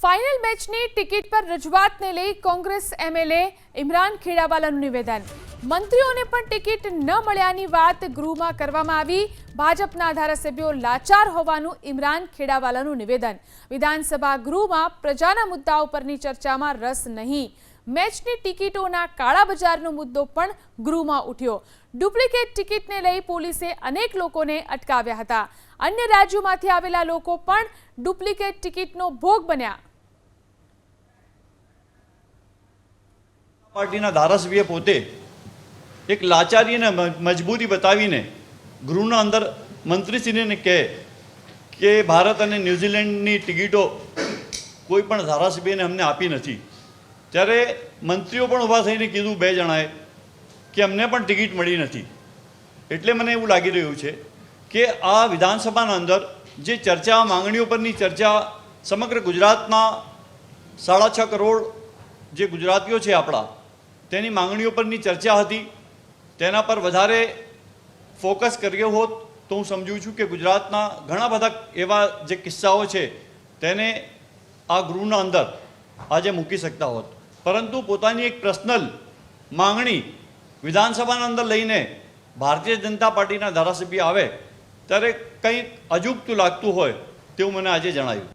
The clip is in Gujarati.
ફાઇનલ મેચની ટિકિટ પર રજૂઆતને લઈ કોંગ્રેસ એમએલએ ઇમરાન ખેડાવાલાનું નિવેદન। મંત્રીઓને પણ ટિકિટ ન મળ્યાની વાત ગૃહમાં કરવામાં આવી। ભાજપના ધારાસભ્યો લાચાર હોવાનું ઇમરાન ખેડાવાલાનું નિવેદન। વિધાનસભા ગૃહમાં પ્રજાના મુદ્દાઓ પરની ચર્ચામાં રસ નહીં। મેચની ટિકિટોના કાળા બજારનો મુદ્દો પણ ગૃહમાં ઉઠ્યો। ડુપ્લિકેટ ટિકિટને લઈ પોલીસે અનેક લોકોને અટકાવ્યા હતા। અન્ય રાજ્યોમાંથી આવેલા લોકો પણ ડુપ્લિકેટ ટિકિટનો ભોગ બન્યા। પાર્ટીના ધારાસભ્ય પોતે એક લાચારી અને મજબૂરી બતાવીને ગૃહના અંદર મંત્રીશ્રીને કહે કે ભારત અને ન્યૂઝીલેન્ડની ટિકિટો કોઈ પણ ધારાસભ્યને અમને આપી નથી, ત્યારે મંત્રીઓ પણ ઊભા થઈને કીધું બે જણાએ કે અમને પણ ટિકિટ મળી નથી। એટલે મને એવું લાગી રહ્યું છે કે આ વિધાનસભાના અંદર જે ચર્ચા માંગણીઓ પરની ચર્ચા સમગ્ર ગુજરાતના 6.5 કરોડ જે ગુજરાતીઓ છે આપણા તેની માંગણીઓ પરની ચર્ચા હતી, તેના પર વધારે ફોકસ કર્યો હોત તો હું સમજું છું કે ગુજરાતના ઘણા બધા એવા જે કિસ્સાઓ છે તેને આ ગૃહના અંદર આજે મૂકી શકતા હોત। પરંતુ પોતાની એક પર્સનલ માંગણી વિધાનસભાના અંદર લઈને ભારતીય જનતા પાર્ટીના ધારાસભ્ય આવે ત્યારે કંઈક અજુગતું લાગતું હોય તેવું મને આજે જણાયું।